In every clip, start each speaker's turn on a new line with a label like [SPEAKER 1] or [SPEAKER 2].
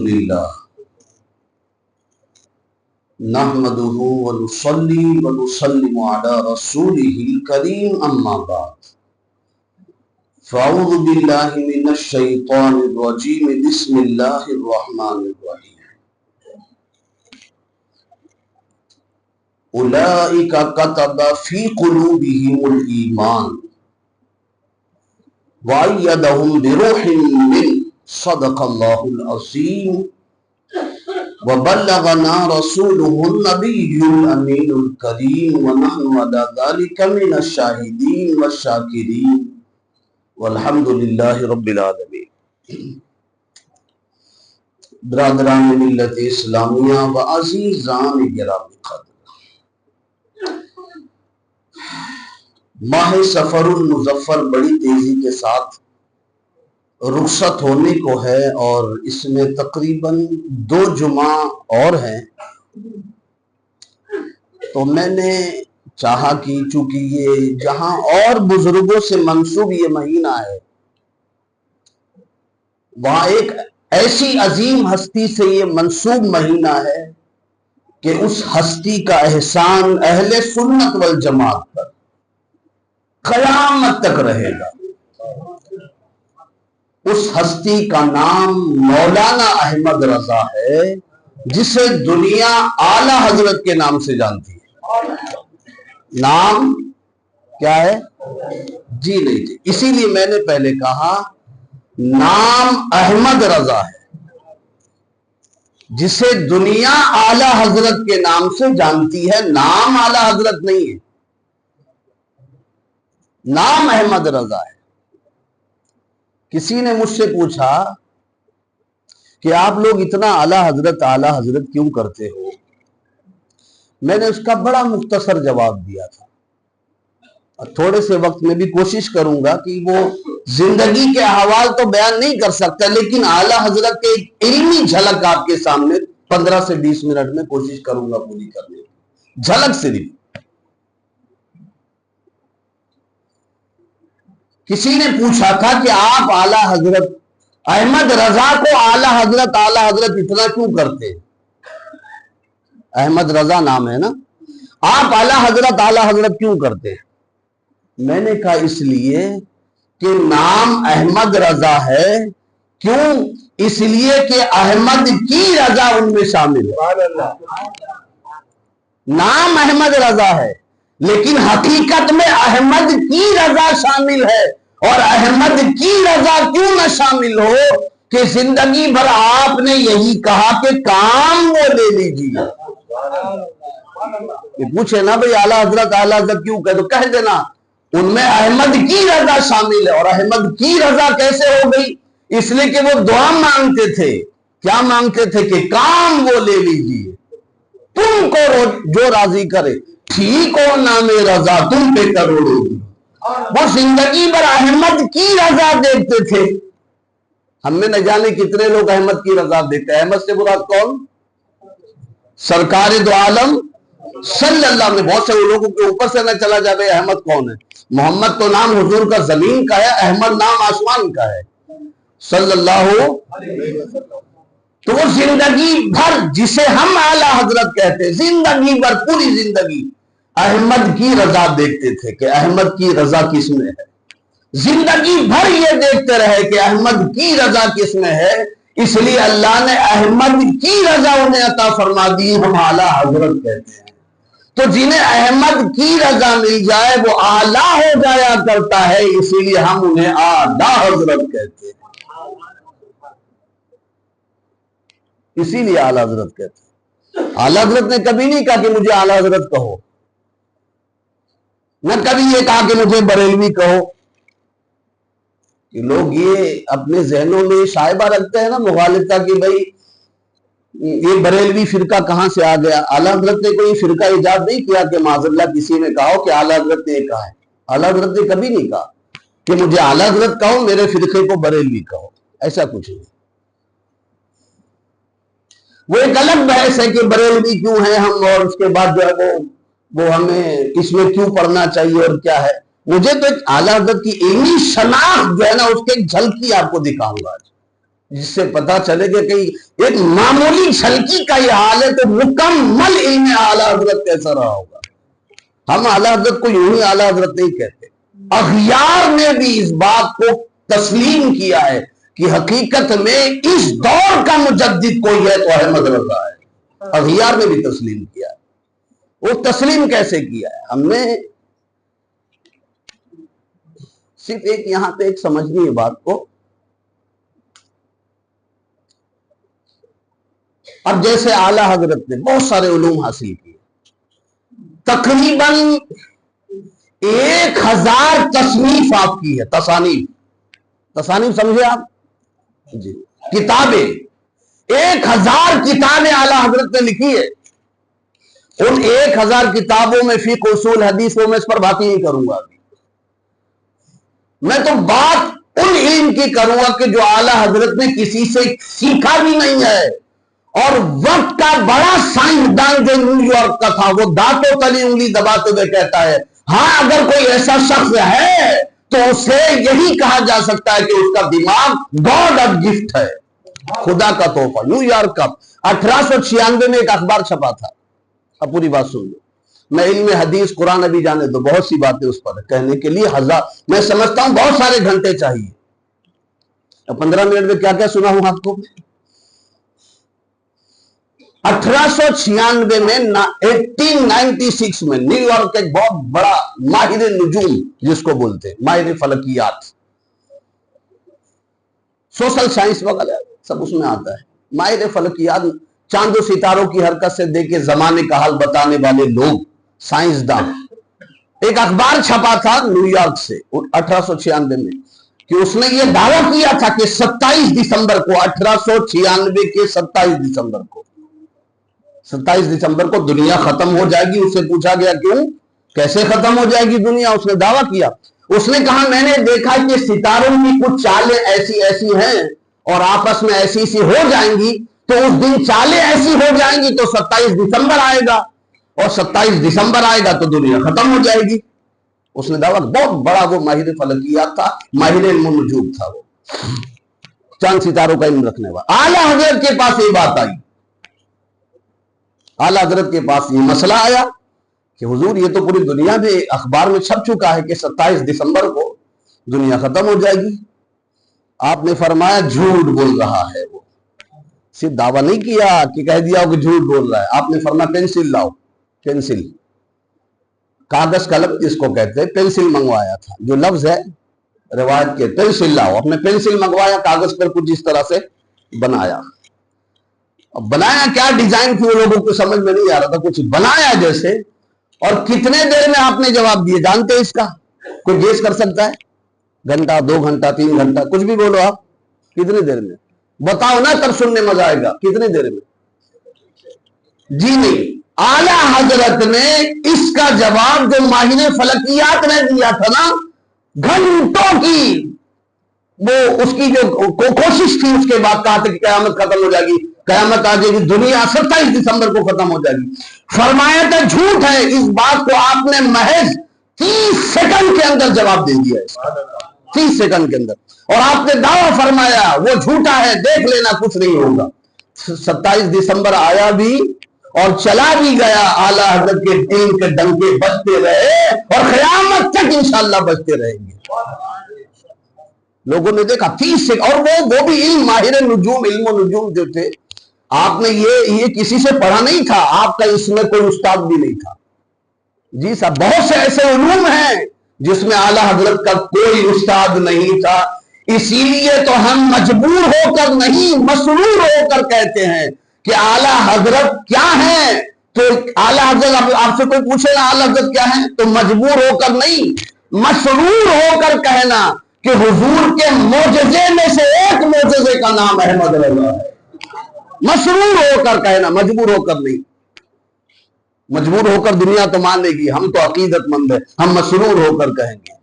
[SPEAKER 1] للہ نحمدہ ونصلی ونسلم علی رسولہ الکریم اما بعد فاعوذ باللہ من الشیطان الرجیم بسم اللہ الرحمن الرحیم اولئک کتب فی قلوبہم الایمان وَأَيَّدَهُمْ بِرُوحٍ مِّنْهُ صدق اللہ العظیم وَبَلَّغَنَا رَسُولُهُ النَّبِيُّ الْأَمِينُ الْكَرِيمُ وَنَحْنُ عَلَى ذَلِكَ مِنَ الشَّاهِدِينَ وَالشَّاكِرِينَ وَالْحَمْدُ لِلَّهِ رَبِّ الْعَالَمِينَ۔ برادران ملت اسلامیہ و عزیزان گرامی قدر، ماہ سفر المظفر بڑی تیزی کے ساتھ رخصت ہونے کو ہے اور اس میں تقریباً 2 جمعہ اور ہیں، تو میں نے چاہا کہ چونکہ یہ جہاں اور بزرگوں سے منسوب یہ مہینہ ہے، وہاں ایک ایسی عظیم ہستی سے یہ منسوب مہینہ ہے کہ اس ہستی کا احسان اہل سنت والجماعت پر قیامت تک رہے گا۔ اس ہستی کا نام مولانا احمد رضا ہے، جسے دنیا اعلیٰ حضرت کے نام سے جانتی ہے۔ نام کیا ہے؟ جی نہیں جی، اسی لیے میں نے پہلے کہا نام احمد رضا ہے، جسے دنیا اعلیٰ حضرت کے نام سے جانتی ہے، نام اعلیٰ حضرت نہیں ہے، نام احمد رضا ہے۔ کسی نے مجھ سے پوچھا کہ آپ لوگ اتنا اعلیٰ حضرت کیوں کرتے ہو؟ میں نے اس کا بڑا مختصر جواب دیا تھا۔ تھوڑے سے وقت میں بھی کوشش کروں گا کہ وہ زندگی کے احوال تو بیان نہیں کر سکتا، لیکن اعلیٰ حضرت کے ایک علمی جھلک آپ کے سامنے 15 سے 20 منٹ میں کوشش کروں گا پوری کرنے کی، جھلک صرف۔ کسی نے پوچھا تھا کہ آپ اعلیٰ حضرت احمد رضا کو اعلیٰ حضرت اتنا کیوں کرتے ہیں؟ احمد رضا نام ہے نا، آپ اعلیٰ حضرت کیوں کرتے ہیں؟ میں نے کہا اس لیے کہ نام احمد رضا ہے، کیوں؟ اس لیے کہ احمد کی رضا ان میں شامل ہے۔ نام احمد رضا ہے لیکن حقیقت میں احمد کی رضا شامل ہے، اور احمد کی رضا کیوں نہ شامل ہو کہ زندگی بھر آپ نے یہی کہا کہ کام وہ لے لیجیے۔ پوچھے نا بھئی اعلیٰ حضرت کیوں کہ تو کہہ دینا ان میں احمد کی رضا شامل ہے۔ اور احمد کی رضا کیسے ہو گئی؟ اس لیے کہ وہ دعا مانگتے تھے، کیا مانگتے تھے؟ کہ کام وہ لے لیجیے، تم کو جو راضی کرے، ٹھیک ہو نام رضا تم پہ کروڑوں دی۔ وہ زندگی بھر احمد کی رضا دیکھتے تھے۔ ہم میں نہ جانے کتنے لوگ احمد کی رضا دیکھتے ہیں۔ احمد سے مراد کون؟ سرکار دو عالم صلی اللہ علیہ وسلم۔ بہت سے لوگوں کے اوپر سے نہ چلا جائے احمد کون ہے؟ محمد تو نام حضور کا زمین کا ہے، احمد نام آسمان کا ہے، صلی اللہ علیہ وسلم۔ تو وہ زندگی بھر جسے ہم اعلیٰ حضرت کہتے ہیں، زندگی بھر پوری زندگی احمد کی رضا دیکھتے تھے کہ احمد کی رضا کس میں ہے۔ زندگی بھر یہ دیکھتے رہے کہ احمد کی رضا کس میں ہے، اس لیے اللہ نے احمد کی رضا انہیں عطا فرما دی، ہم اعلیٰ حضرت کہتے ہیں۔ تو جنہیں احمد کی رضا مل جائے وہ اعلیٰ ہو جایا کرتا ہے، اسی لیے ہم انہیں اعلیٰ حضرت کہتے ہیں، اسی لیے اعلیٰ حضرت کہتے ہیں۔ اعلیٰ حضرت نے کبھی نہیں کہا کہ مجھے اعلیٰ حضرت کہو، نہ کبھی یہ کہا کہ مجھے بریلوی کہو۔ کہ لوگ یہ اپنے ذہنوں میں شائبہ رکھتے ہیں نا مغالطہ کی بھئی یہ بریلوی فرقہ کہاں سے آ گیا۔ اعلیٰ حضرت نے کوئی فرقہ ایجاد نہیں کیا کہ معاذ اللہ کسی نے کہا ہو کہ اعلیٰ حضرت نے یہ کہا ہے۔ اعلیٰ حضرت نے کبھی نہیں کہا کہ مجھے اعلیٰ حضرت کہو، میرے فرقے کو بریلوی کہو، ایسا کچھ نہیں۔ وہ ایک الگ بحث ہے کہ بریلوی کیوں ہیں ہم، اور اس کے بعد جو ہے وہ ہمیں اس میں کیوں پڑھنا چاہیے اور کیا ہے۔ مجھے تو ایک اعلیٰ حضرت کی علمی شناخت جو ہے نا اس کے ایک جھلکی آپ کو دکھاؤں گا۔ جس سے پتا چلے کہ ایک معمولی چھلکی کا یہ حال ہے تو مکمل علم اعلیٰ حضرت کیسا رہا ہوگا. ہم اعلیٰ حضرت کو یوں ہی اعلیٰ حضرت نہیں کہتے. اغیار نے بھی اس بات کو تسلیم کیا ہے کہ حقیقت میں اس دور کا مجدد کوئی ہے تو احمد رضا ہے. اغیار نے بھی تسلیم کیا ہے. وہ تسلیم کیسے کیا ہے؟ ہم نے صرف ایک یہاں پہ ایک سمجھنی ہے بات کو. اب جیسے اعلیٰ حضرت نے بہت سارے علوم حاصل کیے, تقریباً 1000 تصنیف آپ کی ہے. تصانیف سمجھے آپ جی, کتابیں 1000 کتابیں اعلیٰ حضرت نے لکھی ہے. ان 1000 کتابوں میں فقہ اصول حدیث میں اس پر بات ہی نہیں کروں گا. میں تو بات ان علم کی کروں گا کہ جو اعلیٰ حضرت نے کسی سے سیکھا بھی نہیں ہے, اور وقت کا بڑا سائنسدان جو نیو یارک کا تھا وہ دانتوں تلی انگلی دباتے ہوئے کہتا ہے ہاں اگر کوئی ایسا شخص ہے تو اسے یہی کہا جا سکتا ہے کہ اس کا دماغ گاڈ آف گفٹ ہے, خدا کا تحفہ. نیو یارک کا 1896 میں ایک اخبار چھپا تھا. اب پوری بات سن لو. میں علم حدیث قرآن ابھی جانے دو, بہت سی باتیں اس پر کہنے کے لیے میں سمجھتا ہوں بہت سارے گھنٹے چاہیے. 15 منٹ میں کیا کیا سنا ہوں آپ کو. 1896 میں 1896 میں نیو یارک ایک بہت بڑا ماہر نجوم جس کو بولتے ہیں ماہر فلکیات, سوشل سائنس وغیرہ سب اس میں آتا ہے. ماہر فلکیات, چاند و ستاروں کی حرکت سے دے کے زمانے کا حال بتانے والے لوگ, سائنسدان. ایک اخبار چھپا تھا نیو یارک سے 1896 میں کہ اس نے یہ دعویٰ کیا تھا کہ 27 دسمبر کو 1896 کے 27 دسمبر کو دنیا ختم ہو جائے گی. اس سے پوچھا گیا کیوں, کیسے ختم ہو جائے گی دنیا؟ اس نے دعویٰ کیا. اس نے کہا میں نے دیکھا کہ ستاروں کی کچھ چالیں ایسی ہیں اور آپس میں ایسی ہو جائیں گی, تو اس دن چالیں ایسی ہو جائیں گی تو 27 دسمبر آئے گا, اور 27 دسمبر آئے گا تو دنیا ختم ہو جائے گی. اس نے دعویٰ, بہت بڑا وہ ماہر فلکیات تھا, ماہر علم النجوم تھا, وہ چاند ستاروں کا علم رکھنے والا. اعلیٰ حضرت کے پاس یہ بات آئی, اعلیٰ حضرت کے پاس یہ مسئلہ آیا کہ حضور یہ تو پوری دنیا میں اخبار میں چھپ چکا ہے کہ 27 دسمبر کو دنیا ختم ہو جائے گی. آپ نے فرمایا جھوٹ بول رہا ہے. وہ صرف دعویٰ نہیں کیا کہ کہہ دیا کہ جھوٹ بول رہا ہے. آپ نے فرمایا پینسل لاؤ, پینسل, کاغذ قلم جس کو کہتے ہیں, پینسل منگوایا تھا. جو لفظ ہے روایت کے, پینسل لاؤ. آپ نے پینسل منگوایا, کاغذ پر کچھ اس طرح سے بنایا. اب بنایا کیا, ڈیزائن کی وہ لوگوں کو سمجھ میں نہیں آ رہا تھا, کچھ بنایا جیسے. اور کتنے دیر میں آپ نے جواب دیے جانتے اس کا؟ کوئی گیس کر سکتا ہے؟ گھنٹہ, 2 گھنٹہ, 3 گھنٹہ, کچھ بھی بولو آپ. کتنی دیر میں بتاؤ نا, تب سننے مزہ آئے گا. کتنی دیر میں؟ جی نہیں, اعلیٰ حضرت نے اس کا جواب جو ماہر فلکیات نے دیا تھا نا, گھنٹوں کی وہ اس کی جو کوشش تھی, اس کے بعد کہا تھا کہ قیامت ختم ہو جائے گی, قیامت آ جائے گی, دنیا 27 دسمبر کو ختم ہو جائے گی. فرمایا تھا جھوٹ ہے. اس بات کو آپ نے محض 30 سیکنڈ کے اندر جواب دے دیا ہے, 30 سیکنڈ کے اندر. اور آپ نے دعویٰ فرمایا وہ جھوٹا ہے, دیکھ لینا کچھ نہیں ہوگا. 27 دسمبر آیا بھی اور چلا بھی گیا. اعلیٰ حضرت کے دین کے ڈنکے بجتے رہے اور قیامت تک انشاءاللہ بجتے رہیں گے. لوگوں نے دیکھا 30 سے, اور وہ بھی علم, ماہر نجوم, علم و نجوم جو تھے. آپ نے یہ کسی سے پڑھا نہیں تھا, آپ کا اس میں کوئی استاد بھی نہیں تھا. جی صاحب, بہت سے ایسے علوم ہیں جس میں اعلیٰ حضرت کا کوئی استاد نہیں تھا. اسی لیے تو ہم مجبور ہو کر نہیں, مسرور ہو کر کہتے ہیں کہ اعلیٰ حضرت کیا ہیں. تو اعلیٰ حضرت, آپ سے کوئی پوچھے نا اعلیٰ حضرت کیا ہیں, تو مجبور ہو کر نہیں, مسرور ہو کر کہنا کہ حضور کے معجزے میں سے ایک معجزے کا نام احمد رضا ہے. مسرور ہو کر کہنا, مجبور ہو کر نہیں. مجبور ہو کر دنیا تو مان لے گی, ہم تو عقیدت مند ہیں, ہم مسرور ہو کر کہیں گے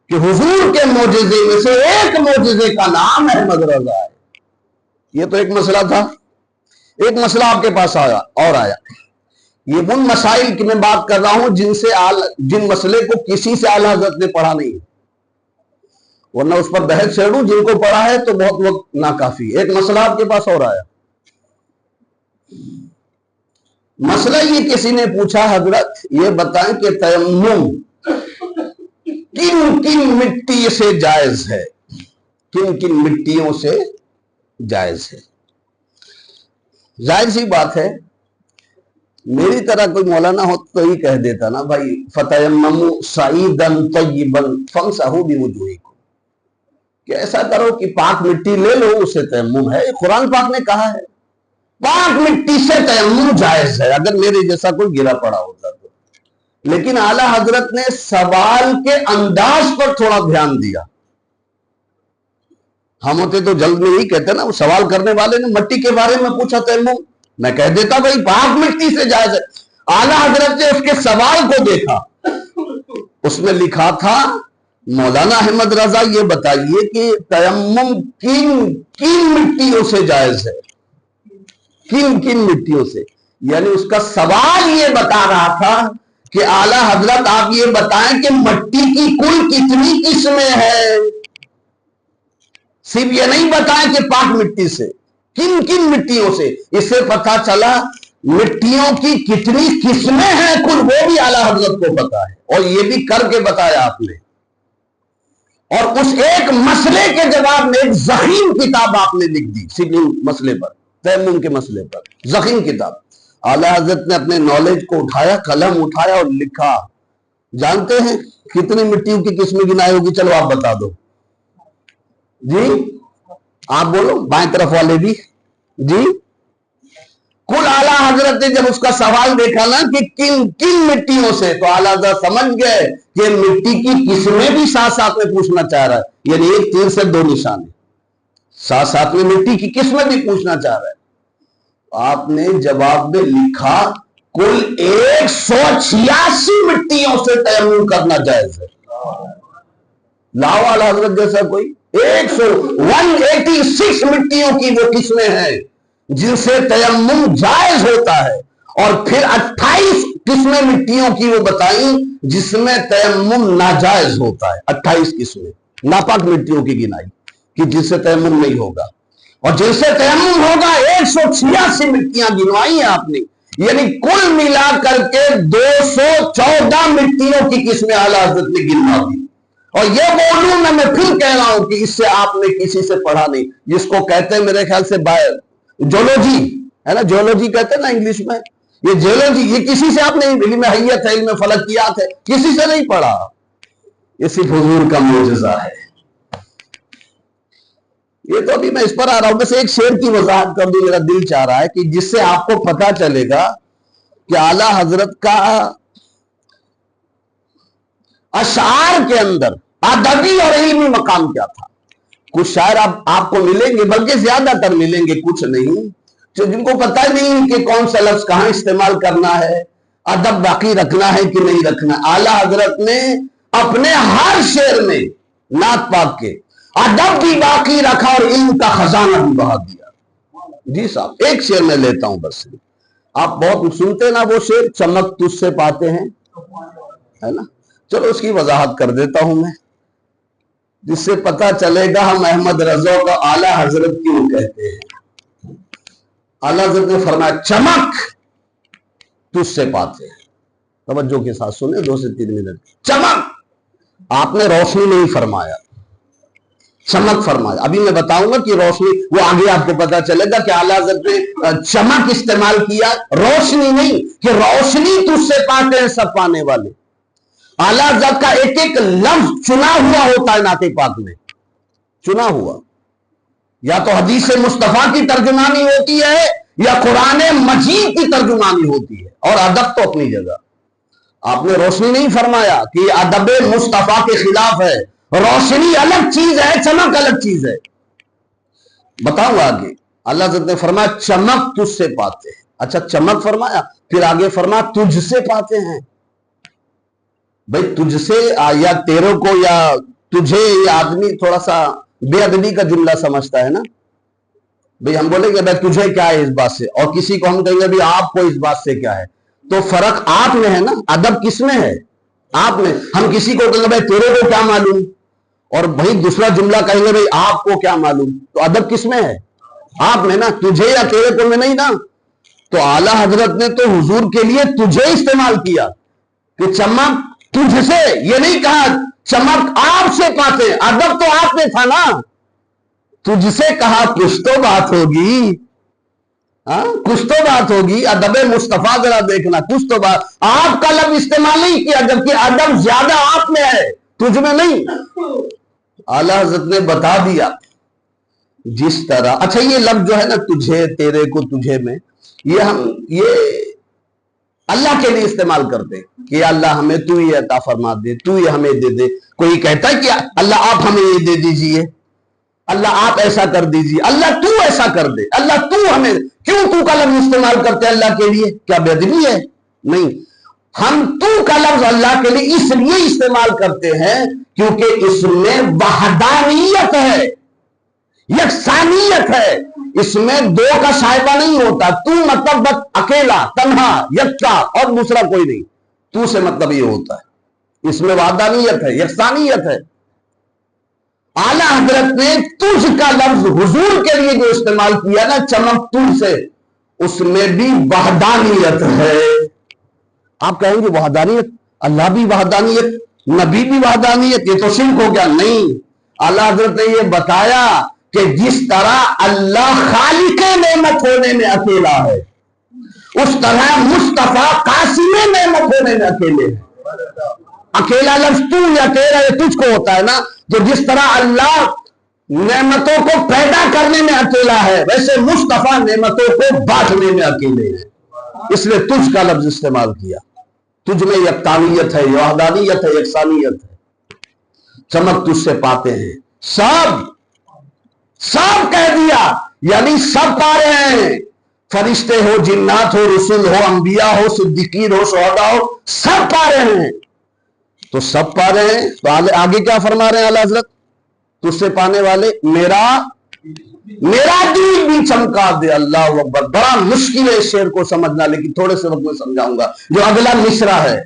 [SPEAKER 1] کہ حضور کے معجزے میں سے ایک معجزے کا نام احمد رضا ہے. یہ تو ایک مسئلہ تھا. ایک مسئلہ آپ کے پاس آیا اور آیا. یہ ان مسائل کی میں بات کر رہا ہوں جن مسئلے کو کسی سے اعلیٰ حضرت نے پڑھا نہیں. ورنہ اس پر بحث چھیڑوں، جن کو پڑھا ہے تو بہت وقت ناکافی۔ ایک مسئلہ آپ کے پاس اور آیا، مسئلہ یہ کسی نے پوچھا حضرت یہ بتائیں کہ تیمم کن کن مٹی سے جائز ہے، کن کن مٹیوں سے جائز ہے؟ ظاہر سی بات ہے، میری طرح کوئی مولانا ہو تو ہی کہہ دیتا نا بھائی فَتَيَمَّمُوا صَعِيدًا طَيِّبًا فَامْسَحُوا بِوُجُوهِكُمْ، کہ ایسا کرو کہ پاک مٹی لے لو، اسے تیمم ہے۔ قرآن پاک نے کہا ہے پاک مٹی سے تیمم جائز ہے، اگر میرے جیسا کوئی گرا پڑا ہوتا تو۔ لیکن اعلیٰ حضرت نے سوال کے انداز پر تھوڑا دھیان دیا۔ ہم ہوتے تو جلد میں ہی کہتے نا، وہ سوال کرنے والے نے مٹی کے بارے میں پوچھا تیمم، میں کہہ دیتا بھائی پاک مٹی سے جائز ہے۔ اعلیٰ حضرت نے اس کے سوال کو دیکھا، اس میں لکھا تھا مولانا احمد رضا یہ بتائیے کہ تیمم کن کن مٹیوں سے جائز ہے، کن کن مٹیوں سے؟ یعنی اس کا سوال یہ بتا رہا تھا کہ اعلیٰ حضرت آپ یہ بتائیں کہ مٹی کی کل کتنی قسمیں ہیں، صرف یہ نہیں بتائیں کہ پاک مٹی سے، کن کن مٹیوں سے۔ اس سے پتہ چلا مٹیوں کی کتنی قسمیں ہیں کل، وہ بھی اعلیٰ حضرت کو پتا ہے، اور یہ بھی کر کے بتایا آپ نے۔ اور اس ایک مسئلے کے جواب میں ایک ضخیم کتاب آپ نے لکھ دی، صرف مسئلے پر، تیمم کے مسئلے پر، ضخیم کتاب۔ اعلیٰ حضرت نے اپنے نالج کو اٹھایا، قلم اٹھایا اور لکھا۔ جانتے ہیں کتنی مٹیوں کی قسمیں گنائی ہوگی؟ چلو آپ بتا دو جی، آپ بولو، بائیں طرف والے بھی جی۔ کل اعلیٰ حضرت نے جب اس کا سوال دیکھا نا کہ کن کن مٹیوں سے، تو اعلیٰ حضرت سمجھ گئے کہ مٹی کی قسمیں بھی ساتھ ساتھ میں پوچھنا چاہ رہا ہے، یعنی ایک تیر سے دو نشانے، ساتھ ساتھ میں مٹی کی قسمیں بھی پوچھنا چاہ رہا ہے۔ آپ نے جواب میں لکھا کل 186 مٹیوں سے تیمم کرنا جائز ہے۔ لاؤ اعلیٰ حضرت جیسا کوئی، 186 مٹیوں کی وہ قسمیں ہیں جن سے تیمم جائز ہوتا ہے، اور پھر 28 قسمیں مٹیوں کی وہ بتائیں جس میں تیمم ناجائز ہوتا ہے۔ 28 قسمیں ناپاک مٹیوں کی گنائی کہ جس سے تیمم نہیں ہوگا، اور جن سے تیمم ہوگا 186 مٹیاں گنوائی ہیں آپ نے، یعنی کل ملا کر کے 214 مٹیوں کی قسمیں اعلیٰ حضرت نے گنوا دی۔ اور یہ وہ علوم میں پھر کہہ رہا ہوں کہ اس سے آپ نے کسی سے پڑھا نہیں، جس کو کہتے ہیں میرے خیال سے جیولوجی ہے نا، جیولوجی کہتے ہیں نا انگلش میں، یہ جیولوجی، یہ کسی سے آپ نے علم حیت ہے، علم فلکیات ہے، کسی سے نہیں پڑھا، یہ صرف حضور کا معجزہ ہے۔ یہ تو ابھی میں اس پر آ رہا ہوں، بس ایک شعر کی وضاحت کر دوں، میرا دل چاہ رہا ہے کہ جس سے آپ کو پتا چلے گا کہ اعلیٰ حضرت کا اشعار کے اندر ادبی اور علمی مقام کیا تھا۔ کچھ شاعر آپ کو ملیں گے، بلکہ زیادہ تر ملیں گے، کچھ نہیں، جن کو پتہ نہیں کہ کون سا لفظ کہاں استعمال کرنا ہے، ادب باقی رکھنا ہے کہ نہیں رکھنا۔ اعلیٰ حضرت نے اپنے ہر شعر میں نعت پاک کے ادب بھی باقی رکھا اور علم کا خزانہ بھی بہا دیا۔ جی صاحب، ایک شعر میں لیتا ہوں بس، آپ بہت سنتے نا وہ شعر، چمک تجھ سے پاتے ہیں، ہے نا، چلو اس کی وضاحت کر دیتا ہوں میں، جس سے پتا چلے گا ہم احمد رضا کو اعلیٰ حضرت کیوں کہتے ہیں۔ اعلیٰ حضرت نے فرمایا چمک تجھ سے پاتے ہیں، توجہ کے ساتھ سنیں 2 سے 3 منٹ۔ چمک، آپ نے روشنی نہیں فرمایا، چمک فرمایا۔ ابھی میں بتاؤں گا کہ روشنی، وہ آگے آپ کو پتا چلے گا کہ اعلیٰ حضرت نے چمک استعمال کیا، روشنی نہیں، کہ روشنی تجھ سے پاتے ہیں سب پانے والے۔ اعلیٰ حضرت کا ایک ایک لفظ چنا ہوا ہوتا ہے نعت پاک میں، چنا ہوا، یا تو حدیث مصطفیٰ کی ترجمانی ہوتی ہے یا قرآن مجید کی ترجمانی ہوتی ہے، اور ادب تو اپنی جگہ۔ آپ نے روشنی نہیں فرمایا کہ یہ ادب مصطفیٰ کے خلاف ہے، روشنی الگ چیز ہے، چمک الگ چیز ہے۔ بتاؤں آگے، اللہ حضرت نے فرمایا چمک تجھ سے پاتے ہیں۔ اچھا، چمک فرمایا، پھر آگے فرمایا تجھ سے پاتے ہیں۔ بھئی تجھ سے، یا تیروں کو، یا تجھے، یہ آدمی تھوڑا سا بے ادبی کا جملہ سمجھتا ہے نا۔ بھئی ہم بولیں گے بھئی تجھے کیا ہے اس بات سے، اور کسی کو ہم کہیں گے بھئی آپ کو اس بات سے کیا ہے، تو فرق آپ میں ہے نا، ادب کس میں ہے؟ آپ میں۔ ہم کسی کو کہیں گے بھئی تیرے کو کیا معلوم، اور بھائی دوسرا جملہ کہیں گے بھائی آپ کو کیا معلوم، تو ادب کس میں ہے؟ آپ میں نا، تجھے یا تیرے کو میں نہیں نا۔ تو اعلیٰ حضرت نے تو حضور کے لیے تجھے استعمال کیا کہ چمک تجھ سے، یہ نہیں کہا چمک آپ سے پاتے، ادب تو آپ میں تھا نا، تجھ سے کہا کچھ تو بات ہوگی، کچھ تو بات ہوگی۔ ادب مصطفیٰ ذرا دیکھنا، کچھ تو بات، آپ کا لفظ استعمال نہیں کیا، جبکہ ادب زیادہ آپ میں ہے، تجھ میں نہیں۔ اعلیٰ حضرت نے بتا دیا جس طرح، اچھا یہ لفظ جو ہے نا تجھے، تیرے کو، تجھے میں، یہ اللہ کے لیے استعمال کرتے کہ اللہ ہمیں تو یہ عطا فرما دے، تو یہ ہمیں دے دے۔ کوئی کہتا ہے کہ اللہ آپ ہمیں یہ دے دیجئے، اللہ آپ ایسا کر دیجئے، اللہ تو ایسا کر دے، اللہ تو ہمیں، کیوں تو کا لفظ استعمال کرتے اللہ کے لیے؟ کیا بے ادبی ہے؟ نہیں، ہم تو کا لفظ اللہ کے لیے اس لیے استعمال کرتے ہیں کیونکہ اس میں وحدانیت ہے، یکسانیت ہے، اس میں دو کا شائبہ نہیں ہوتا۔ تو مطلب بس اکیلا، تنہا، یکتا، اور دوسرا کوئی نہیں، تو سے مطلب یہ ہوتا ہے، اس میں وحدانیت ہے، یکسانیت ہے۔ اعلیٰ حضرت نے تجھ کا لفظ حضور کے لیے جو استعمال کیا نا، چمک تجھ سے، اس میں بھی وحدانیت ہے۔ آپ کہیں گے وحدانیت، اللہ بھی وحدانیت، نبی بھی وحدانیت، یہ تو شرک ہو گیا۔ نہیں، اعلیٰ حضرت نے یہ بتایا کہ جس طرح اللہ خالق نعمت ہونے میں اکیلا ہے، اس طرح مصطفیٰ قاسم نعمت ہونے میں اکیلے ہیں۔ اکیلا لفظ تو یا تیرا یا تجھ کو ہوتا ہے نا، تو جس طرح اللہ نعمتوں کو پیدا کرنے میں اکیلا ہے، ویسے مصطفیٰ نعمتوں کو بانٹنے میں اکیلے ہیں، اس لیے تجھ کا لفظ استعمال کیا۔ تجھ میں یکتانیت ہے، وحدانیت ہے، یکسانیت ہے۔ چمک تجھ سے پاتے ہیں، سب کہہ دیا، یعنی سب پا رہے ہیں، فرشتے ہو، جنات ہو، رسول ہو، انبیاء ہو، صدیقین ہو، شہداء ہو، سب پا رہے ہیں۔ تو سب پا رہے ہیں تو آگے کیا فرما رہے ہیں اعلیٰ حضرت؟ تجھ سے پانے والے میرا دل بھی چمکا دے۔ اللہ اکبر، بڑا مشکل ہے اس شعر کو سمجھنا، لیکن تھوڑے سے وقت میں سمجھاؤں گا۔ جو اگلا مصرع ہے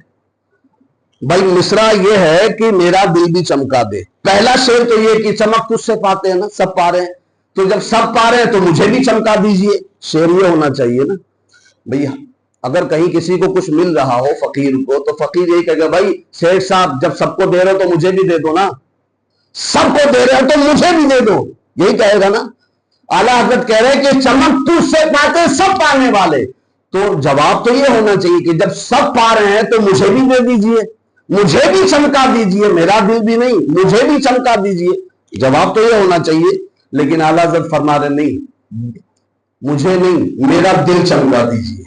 [SPEAKER 1] بھائی، مصرع یہ ہے کہ میرا دل بھی چمکا دے۔ پہلا شعر تو یہ کہ چمک تجھ سے پاتے ہیں نا، سب پا رہے ہیں، تو جب سب پا رہے ہیں تو مجھے بھی چمکا دیجئے۔ شعر یہ ہونا چاہیے نا بھئی، اگر کہیں کسی کو کچھ مل رہا ہو فقیر کو، تو فقیر یہی کہے گا بھائی سیٹھ صاحب جب سب کو دے رہے ہو تو مجھے بھی دے دو نا، سب کو دے رہے ہو تو مجھے بھی دے دو، یہی کہے گا نا۔ اعلیٰ حضرت کہہ رہے ہیں کہ چمک تجھ سے پاتے سب پانے والے، تو جواب تو یہ ہونا چاہیے کہ جب سب پا رہے ہیں تو مجھے بھی دے دیجئے، مجھے بھی چمکا دیجئے، میرا دل بھی نہیں، مجھے بھی چمکا دیجئے۔ جواب تو یہ ہونا چاہیے، لیکن اعلیٰ حضرت فرما رہے نہیں، مجھے نہیں، میرا دل چمکا دیجئے۔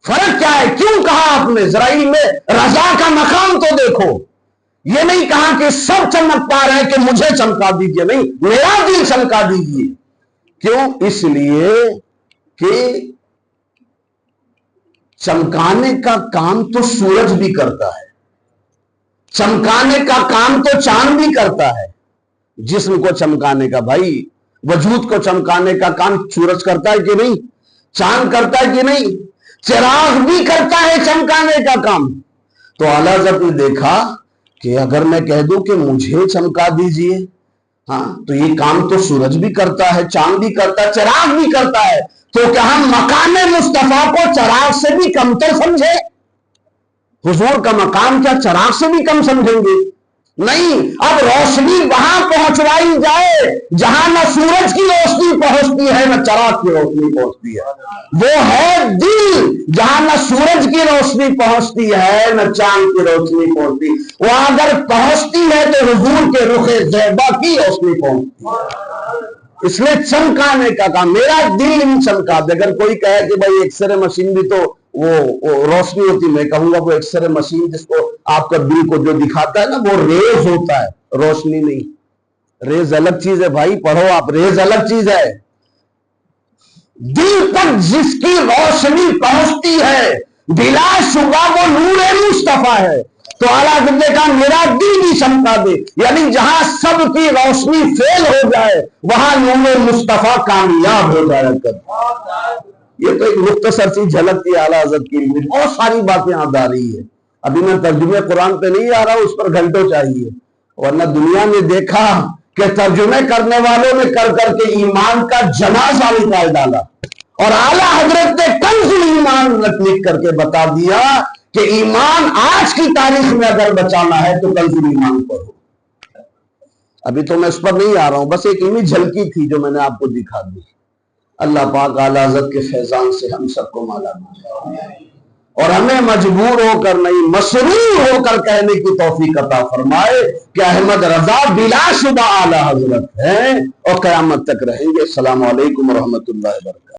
[SPEAKER 1] فرق کیا ہے؟ کیوں کہا آپ نے؟ ذرائع میں رضا کا مقام تو دیکھو، یہ نہیں کہا کہ سب چمک پا رہے ہیں کہ مجھے چمکا دیجئے، نہیں، میرا دل چمکا دیجئے۔ کیوں؟ اس لیے کہ چمکانے کا کام تو سورج بھی کرتا ہے، چمکانے کا کام تو چاند بھی کرتا ہے۔ جسم کو چمکانے کا، بھائی وجود کو چمکانے کا کام سورج کرتا ہے کہ نہیں؟ چاند کرتا ہے کہ نہیں؟ چراغ بھی کرتا ہے چمکانے کا کام۔ تو اعلیٰ حضرت نے دیکھا کہ اگر میں کہہ دوں کہ مجھے چمکا دیجئے، تو یہ کام تو سورج بھی کرتا ہے، چاند بھی کرتا ہے، چراغ بھی کرتا ہے، تو کیا ہم مقام مصطفیٰ کو چراغ سے بھی کم تر سمجھے؟ حضور کا مقام کیا چراغ سے بھی کم سمجھیں گے؟ نہیں، اب روشنی وہاں پہنچوائی جائے جہاں نہ سورج کی روشنی پہنچتی ہے نہ چراغ کی روشنی پہنچتی ہے، وہ ہے دل، جہاں نہ سورج کی روشنی پہنچتی ہے نہ چاند کی روشنی پہنچتی، وہاں اگر پہنچتی ہے تو حضور کے رخ زیبا کی روشنی پہنچتی ہے۔ اس لیے چمکانے کا کام، میرا دل نہیں چمکا دے۔ اگر کوئی کہے کہ بھائی ایکس رے مشین بھی تو وہ روشنی ہوتی، میں کہوں گا وہ ایکس رے مشین جس کو آپ کا دل کو جو دکھاتا ہے نا، وہ ریز ہوتا ہے، روشنی نہیں۔ ریز الگ چیز ہے بھائی، پڑھو آپ، ریز الگ چیز ہے۔ دل تک جس کی روشنی پہنچتی ہے بلا شبہ وہ نور مصطفیٰ ہے۔ تو اعلیٰ حضرت نے کہا میرا دل بھی چمکا دے، یعنی جہاں سب کی روشنی فیل ہو جائے وہاں نور مصطفیٰ کامیاب ہو جائے کر۔ یہ تو ایک مختصر سی جھلک تھی اعلیٰ حضرت کی، بہت ساری باتیں یاد آ رہی ہے۔ ابھی میں ترجمے قرآن پہ نہیں آ رہا ہوں، اس پر گھنٹوں چاہیے، ورنہ دنیا میں دیکھا کہ ترجمے کرنے والوں نے کر کر کے ایمان کا جنازہ نکال ڈالا، اور اعلیٰ حضرت نے کنز ایمان لکھ کر کے بتا دیا کہ ایمان آج کی تاریخ میں اگر بچانا ہے تو کنز ایمان پڑھو۔ ابھی تو میں اس پر نہیں آ رہا ہوں، بس ایک انہی جھلکی تھی جو میں نے آپ کو دکھا دی۔ اللہ پاک اعلیٰ حضرت کے فیضان سے ہم سب کو مالا مال، اور ہمیں مجبور ہو کر نہیں مسرور ہو کر کہنے کی توفیق عطا فرمائے کہ احمد رضا بلا شبہ اعلیٰ حضرت ہیں اور قیامت تک رہیں گے۔ السلام علیکم ورحمۃ اللہ وبرکاتہ۔